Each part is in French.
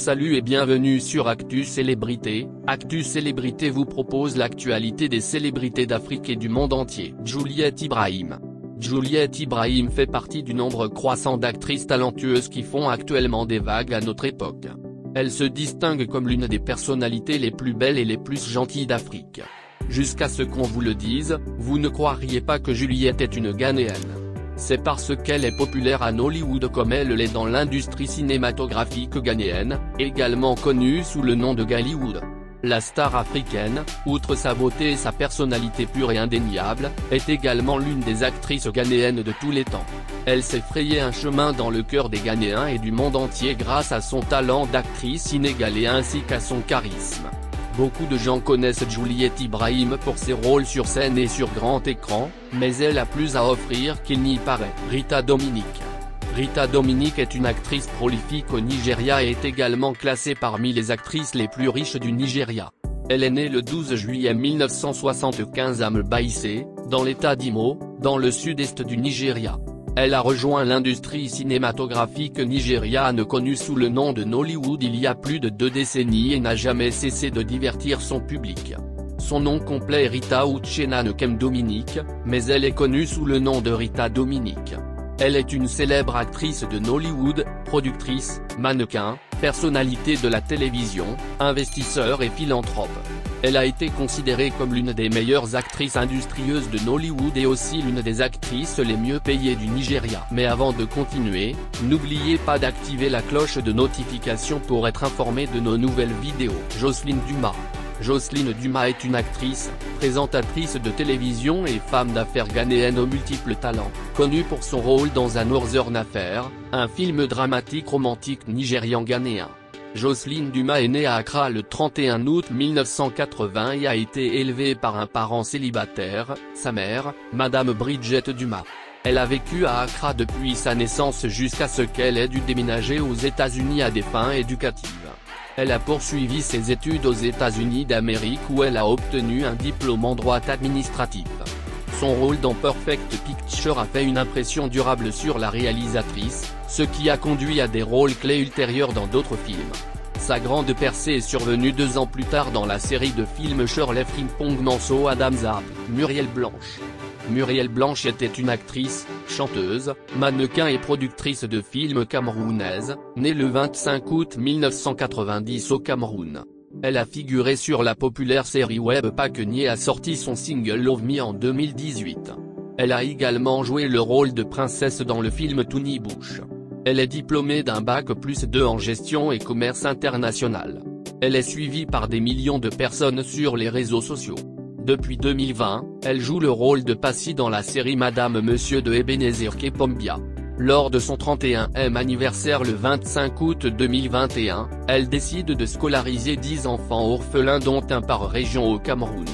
Salut et bienvenue sur Actu Célébrité. Actu Célébrité vous propose l'actualité des célébrités d'Afrique et du monde entier. Juliette Ibrahim. Juliette Ibrahim fait partie du nombre croissant d'actrices talentueuses qui font actuellement des vagues à notre époque. Elle se distingue comme l'une des personnalités les plus belles et les plus gentilles d'Afrique. Jusqu'à ce qu'on vous le dise, vous ne croiriez pas que Juliette est une Ghanéenne. C'est parce qu'elle est populaire à Nollywood comme elle l'est dans l'industrie cinématographique ghanéenne, également connue sous le nom de Gallywood. La star africaine, outre sa beauté et sa personnalité pure et indéniable, est également l'une des actrices ghanéennes de tous les temps. Elle s'est frayé un chemin dans le cœur des Ghanéens et du monde entier grâce à son talent d'actrice inégalé ainsi qu'à son charisme. Beaucoup de gens connaissent Juliette Ibrahim pour ses rôles sur scène et sur grand écran, mais elle a plus à offrir qu'il n'y paraît. Rita Dominic. Rita Dominic est une actrice prolifique au Nigeria et est également classée parmi les actrices les plus riches du Nigeria. Elle est née le 12 juillet 1975 à Mbaise, dans l'état d'Imo, dans le sud-est du Nigeria. Elle a rejoint l'industrie cinématographique nigériane connue sous le nom de Nollywood il y a plus de 2 décennies et n'a jamais cessé de divertir son public. Son nom complet est Rita Uchenna Nkem Dominic, mais elle est connue sous le nom de Rita Dominic. Elle est une célèbre actrice de Nollywood, productrice, mannequin, personnalité de la télévision, investisseur et philanthrope. Elle a été considérée comme l'une des meilleures actrices industrieuses de Nollywood et aussi l'une des actrices les mieux payées du Nigeria. Mais avant de continuer, n'oubliez pas d'activer la cloche de notification pour être informé de nos nouvelles vidéos. Jocelyne Dumas. Jocelyne Dumas est une actrice, présentatrice de télévision et femme d'affaires ghanéenne aux multiples talents, connue pour son rôle dans A Northern Affair, un film dramatique romantique nigérian-ghanéen. Jocelyne Dumas est née à Accra le 31 août 1980 et a été élevée par un parent célibataire, sa mère, Madame Bridget Dumas. Elle a vécu à Accra depuis sa naissance jusqu'à ce qu'elle ait dû déménager aux États-Unis à des fins éducatives. Elle a poursuivi ses études aux États-Unis d'Amérique où elle a obtenu un diplôme en droit administratif. Son rôle dans Perfect Picture a fait une impression durable sur la réalisatrice, ce qui a conduit à des rôles clés ultérieurs dans d'autres films. Sa grande percée est survenue 2 ans plus tard dans la série de films Shirley Frimpong Manso Adams Art. Muriel Blanche. Muriel Blanche était une actrice, chanteuse, mannequin et productrice de films camerounaise, née le 25 août 1990 au Cameroun. Elle a figuré sur la populaire série web Pakeni et a sorti son single Love Me en 2018. Elle a également joué le rôle de princesse dans le film Tony Bush. Elle est diplômée d'un Bac+2 en gestion et commerce international. Elle est suivie par des millions de personnes sur les réseaux sociaux. Depuis 2020, elle joue le rôle de Passy dans la série Madame Monsieur de Ebenezer Kepombia. Lors de son 31e anniversaire le 25 août 2021, elle décide de scolariser 10 enfants orphelins dont un par région au Cameroun.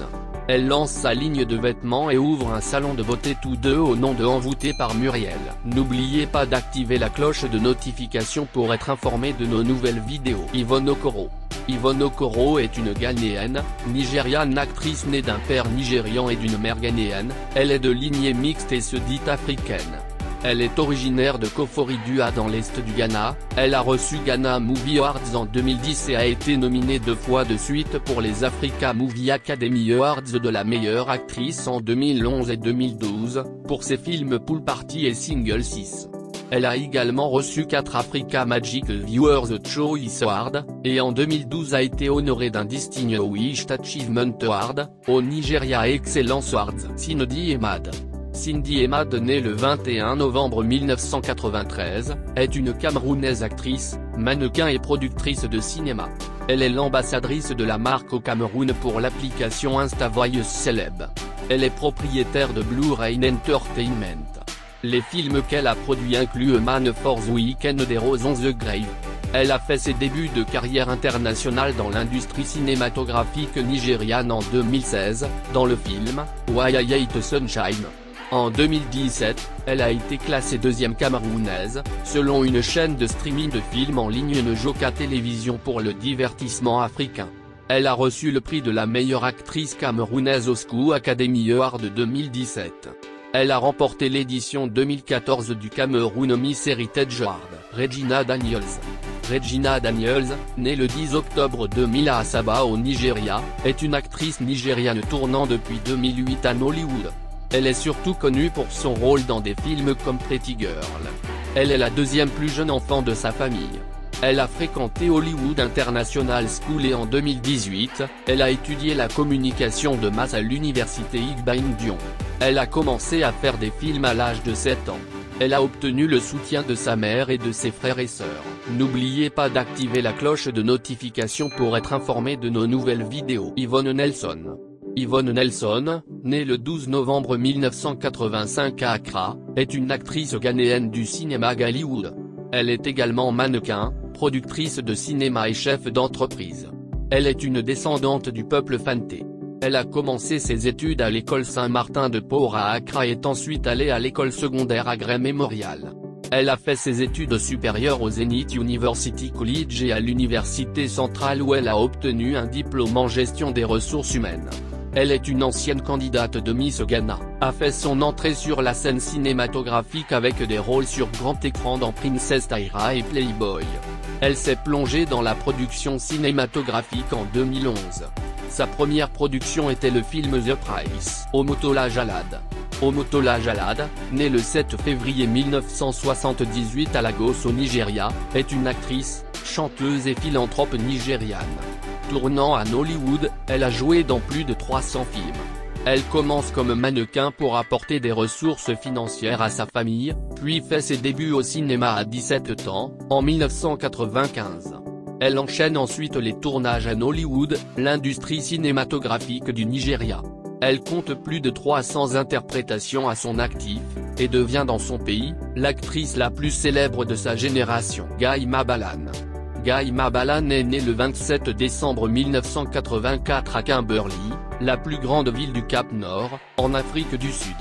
Elle lance sa ligne de vêtements et ouvre un salon de beauté tous deux au nom de Envoûté par Muriel. N'oubliez pas d'activer la cloche de notification pour être informé de nos nouvelles vidéos. Yvonne Okoro. Yvonne Okoro est une Ghanéenne, nigériane actrice née d'un père nigérian et d'une mère ghanéenne, elle est de lignée mixte et se dit africaine. Elle est originaire de Koforidua dans l'est du Ghana, elle a reçu Ghana Movie Awards en 2010 et a été nominée 2 fois de suite pour les Africa Movie Academy Awards de la meilleure actrice en 2011 et 2012, pour ses films Pool Party et Single 6. Elle a également reçu 4 Africa Magic Viewers Choice Awards, et en 2012 a été honorée d'un Distinguished Achievement Award, au Nigeria Excellence Awards. Cindy Emad. Cindy Emad, née le 21 novembre 1993, est une Camerounaise actrice, mannequin et productrice de cinéma. Elle est l'ambassadrice de la marque au Cameroun pour l'application InstaVoice Celeb. Elle est propriétaire de Blue Rain Entertainment. Les films qu'elle a produits incluent A Man for the Weekend des Roses on the Grave. Elle a fait ses débuts de carrière internationale dans l'industrie cinématographique nigériane en 2016, dans le film Why I Hate Sunshine. En 2017, elle a été classée 2e camerounaise, selon une chaîne de streaming de films en ligne Njoka Télévision pour le divertissement africain. Elle a reçu le prix de la meilleure actrice camerounaise au SCU Academy Award 2017. Elle a remporté l'édition 2014 du Cameroun Miss Heritage Award. Regina Daniels. Regina Daniels, née le 10 octobre 2000 à Asaba au Nigeria, est une actrice nigériane tournant depuis 2008 à Nollywood. Elle est surtout connue pour son rôle dans des films comme Pretty Girl. Elle est la deuxième plus jeune enfant de sa famille. Elle a fréquenté Hollywood International School et en 2018, elle a étudié la communication de masse à l'université Igba-Ndion. Elle a commencé à faire des films à l'âge de 7 ans. Elle a obtenu le soutien de sa mère et de ses frères et sœurs. N'oubliez pas d'activer la cloche de notification pour être informé de nos nouvelles vidéos. Yvonne Nelson. Yvonne Nelson, née le 12 novembre 1985 à Accra, est une actrice ghanéenne du cinéma Gollywood. Elle est également mannequin, productrice de cinéma et chef d'entreprise. Elle est une descendante du peuple Fanté. Elle a commencé ses études à l'école Saint-Martin de Port à Accra et est ensuite allée à l'école secondaire à Grey Memorial. Elle a fait ses études supérieures au Zenith University College et à l'Université Centrale où elle a obtenu un diplôme en gestion des ressources humaines. Elle est une ancienne candidate de Miss Ghana, a fait son entrée sur la scène cinématographique avec des rôles sur grand écran dans Princess Tyra et Playboy. Elle s'est plongée dans la production cinématographique en 2011. Sa première production était le film The Price. Omotola Jalade. Omotola Jalade, née le 7 février 1978 à Lagos au Nigeria, est une actrice, chanteuse et philanthrope nigériane. Tournant à Nollywood, elle a joué dans plus de 300 films. Elle commence comme mannequin pour apporter des ressources financières à sa famille, puis fait ses débuts au cinéma à 17 ans, en 1995. Elle enchaîne ensuite les tournages à Nollywood, l'industrie cinématographique du Nigeria. Elle compte plus de 300 interprétations à son actif, et devient dans son pays, l'actrice la plus célèbre de sa génération. Guy Mabalan. Guy Mabalan est né le 27 décembre 1984 à Kimberley, la plus grande ville du Cap-Nord, en Afrique du Sud.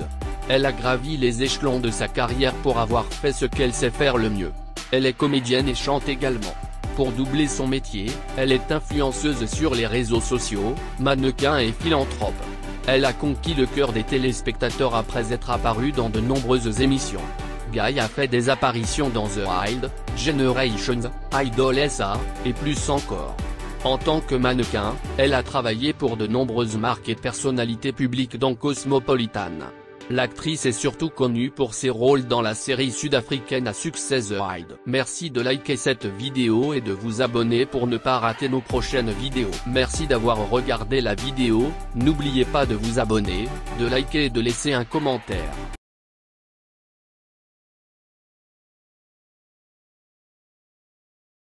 Elle a gravi les échelons de sa carrière pour avoir fait ce qu'elle sait faire le mieux. Elle est comédienne et chante également. Pour doubler son métier, elle est influenceuse sur les réseaux sociaux, mannequin et philanthrope. Elle a conquis le cœur des téléspectateurs après être apparue dans de nombreuses émissions. Guy a fait des apparitions dans The Wild Generations, Idol SA, et plus encore. En tant que mannequin, elle a travaillé pour de nombreuses marques et personnalités publiques dans Cosmopolitan. L'actrice est surtout connue pour ses rôles dans la série sud-africaine à succès The Wild. Merci de liker cette vidéo et de vous abonner pour ne pas rater nos prochaines vidéos. Merci d'avoir regardé la vidéo, n'oubliez pas de vous abonner, de liker et de laisser un commentaire.